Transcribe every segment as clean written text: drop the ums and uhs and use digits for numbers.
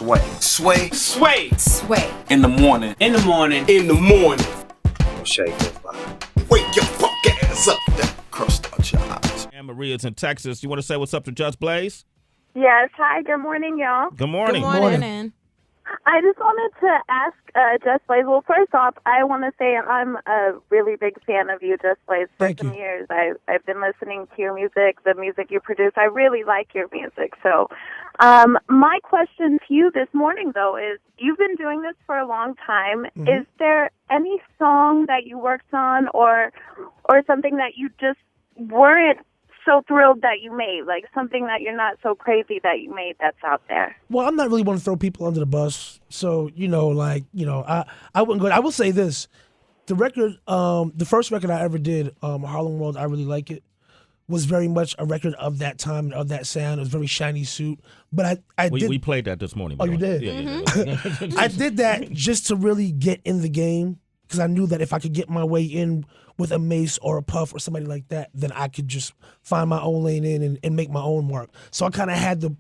Sway. Sway. Sway. Sway. In the morning. In the morning. In the morning. Shay goes by. Wake your fuck ass up. That crust out your eyes. Anne Maria's in Texas. You want to say what's up to Just Blaze? Yes. Hi. Good morning, y'all. Good morning. Good morning. I just wanted to ask Just Blaze. Well, first off, I want to say I'm a really big fan of you, Just Blaze, for Thank some you. years. I've been listening to your music, the music you produce. I really like your music. So my question to you this morning, though, is you've been doing this for a long time. Mm-hmm. Is there any song that you worked on or something that you just weren't so thrilled that you made, like something that you're not so crazy that you made that's out there? Well, I'm not really want to throw people under the bus, so I wouldn't go. I will say this: the record, the first record I ever did, Harlem World, I really like it, was very much a record of that time and of that sound. It was very shiny suit, but We played that this morning. Oh, you did? Yeah. I did that just to really get in the game because I knew that if I could get my way in with a Mace or a Puff or somebody like that, then I could just find my own lane in and make my own mark. So I kind of had to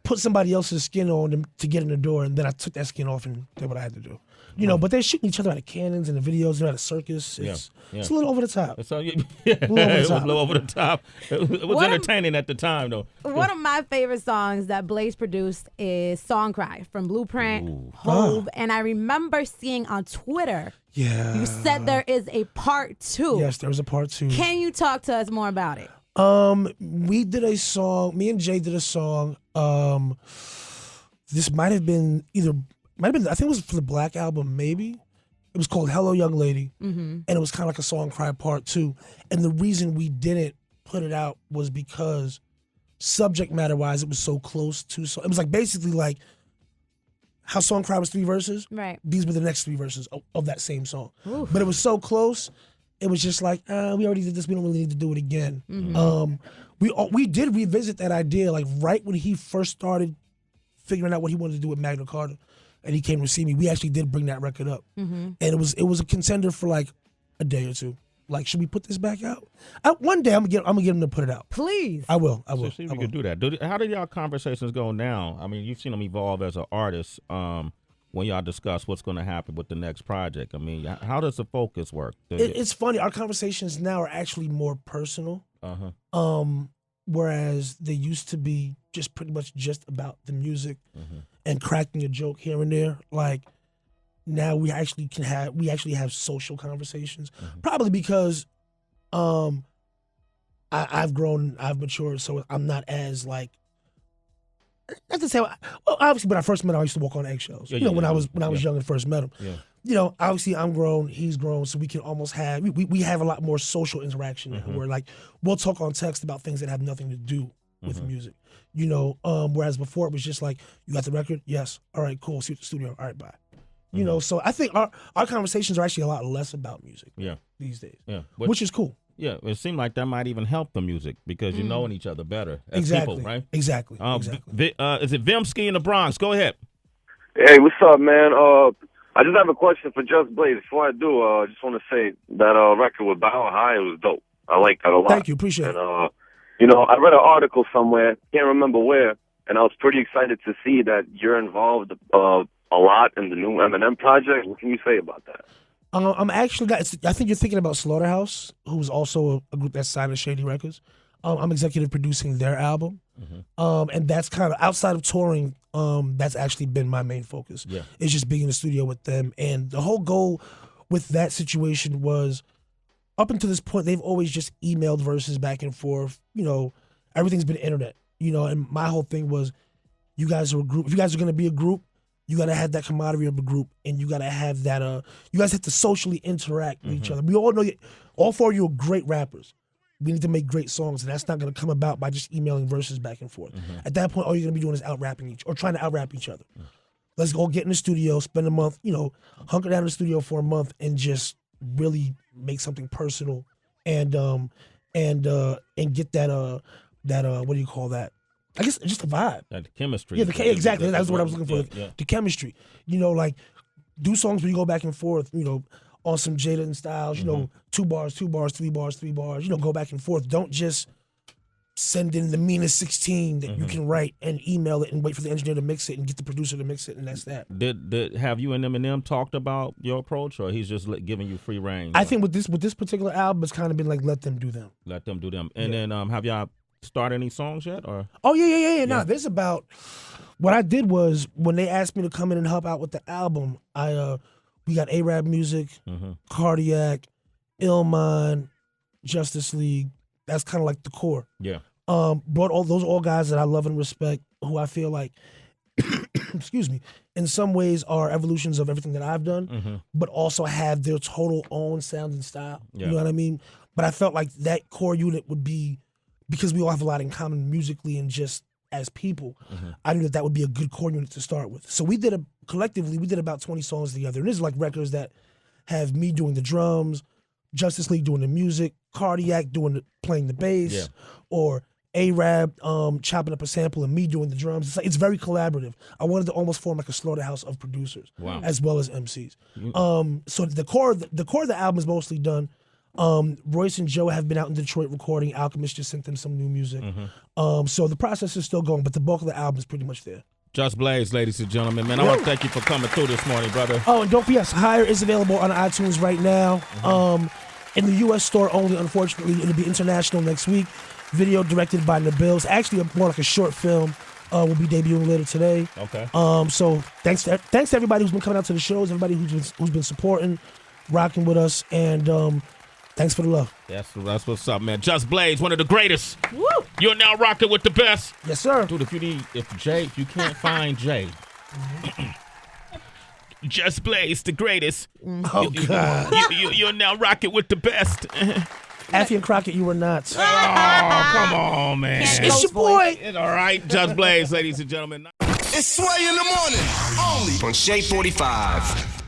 put somebody else's skin on to get in the door, and then I took that skin off and did what I had to do. But they're shooting each other out of cannons in the videos. They're at a circus. It's a little over the top. So, it was a little over the top. It was entertaining at the time, though. One of my favorite songs that Blaze produced is Song Cry from Blueprint, Hove. And I remember seeing on Twitter, you said there is a part 2. Yes, there was a part 2. Can you talk to us more about it? We did a song. Me and Jay did a song. This might have been I think it was for the Black album, maybe. It was called Hello Young Lady. And it was kind of like a Song Cry Part 2. And the reason we didn't put it out was because subject matter-wise, it was so close to... So it was like basically like how Song Cry was 3 verses. Right. These were the next 3 verses of that same song. Oof. But it was so close, it was just like, we already did this. We don't really need to do it again. We did revisit that idea like right when he first started figuring out what he wanted to do with Magna Carta. And he came to see me. We actually did bring that record up, and it was a contender for like a day or two. Like, should we put this back out? One day I'm gonna get him to put it out. Please, I will. So see if we could do that. How do y'all conversations go now? I mean, you've seen them evolve as an artist. When y'all discuss what's going to happen with the next project, I mean, how does the focus work? It's funny. Our conversations now are actually more personal. Whereas they used to be just pretty much just about the music and cracking a joke here and there. Like now we actually have social conversations. Probably because I've grown, I've matured, so I'm not as like, not to say, well, obviously when I first met him, I used to walk on eggshells. When I was young and first met him. Obviously I'm grown, he's grown, so we can almost have we have a lot more social interaction now, where like we'll talk on text about things that have nothing to do with music. Whereas before it was just like, you got the record? Yes. All right, cool. See you at the studio. All right, bye. So I think our conversations are actually a lot less about music these days. Which is cool. Yeah, it seemed like that might even help the music because you're knowing each other better as Exactly. people, right? Exactly. Is it Vimsky in the Bronx? Go ahead. Hey, what's up, man? I just have a question for Just Blaze. Before I do, I just want to say that record with Bow High was dope. I like that a lot. Thank you. Appreciate it. I read an article somewhere, can't remember where, and I was pretty excited to see that you're involved a lot in the new Eminem project. What can you say about that? I'm actually I think you're thinking about Slaughterhouse, who's also a group that's signed to Shady Records. I'm executive producing their album. And that's kind of outside of touring. That's actually been my main focus. It's just being in the studio with them. And the whole goal with that situation was, up until this point, they've always just emailed verses back and forth. Everything's been internet. And my whole thing was, you guys are a group. If you guys are going to be a group, you got to have that camaraderie of a group, and you got to have that. You guys have to socially interact with each other. We all know, all 4 of you are great rappers. We need to make great songs, and that's not going to come about by just emailing verses back and forth. At that point, all you're going to be doing is out-rapping or trying to out-rap each other. Let's go get in the studio, spend a month, hunker down in the studio for a month and just really make something personal and get that what do you call that? I guess just a vibe. The chemistry. Yeah, exactly. That's what I was looking for. The chemistry. Like do songs where you go back and forth, on some Jada and Styles, 2 bars, 2 bars, 3 bars, 3 bars, go back and forth. Don't just send in the meanest 16 that you can write and email it and wait for the engineer to mix it and get the producer to mix it, and that's that. Did have you and Eminem talked about your approach, or he's just giving you free reign? I think with this particular album, it's kind of been like let them do them. Let them do them. And then have y'all started any songs yet? Or Oh yeah. No, there's about. What I did was when they asked me to come in and help out with the album, we got A-Rap Music, Cardiac, Illmind, Justice League. That's kind of like the core. Yeah. Brought all guys that I love and respect, who I feel like, excuse me, in some ways are evolutions of everything that I've done, but also have their total own sound and style. Yeah. You know what I mean? But I felt like that core unit would be, because we all have a lot in common musically and just as people, I knew that would be a good core unit to start with. So we did about 20 songs together. And this is like records that have me doing the drums, Justice League doing the music, Cardiac playing the bass, or A-Rab chopping up a sample and me doing the drums. It's very collaborative. I wanted to almost form like a slaughterhouse of producers, as well as MCs. So the core of the album is mostly done. Royce and Joe have been out in Detroit recording. Alchemist just sent them some new music. So the process is still going, but the bulk of the album is pretty much there. Just Blaze, ladies and gentlemen. Man, I want to thank you for coming through this morning, brother. Oh, and don't forget, Higher is available on iTunes right now. In the U.S. store only, unfortunately. It'll be international next week. Video directed by Nabil. It's actually more like a short film. Will be debuting later today. Okay. So thanks to everybody who's been coming out to the shows, everybody who's been supporting, rocking with us, and thanks for the love. That's what's up, man. Just Blaze, one of the greatest. Woo! You're now rocking with the best. Yes, sir. Dude, if you can't find Jay, Just Blaze, the greatest. Oh, God. You're now rocking with the best. Effie and Crockett, you were not. Oh, come on, man. It's your boy. It's all right. Just Blaze, ladies and gentlemen. It's Sway in the morning, only On Shea 45.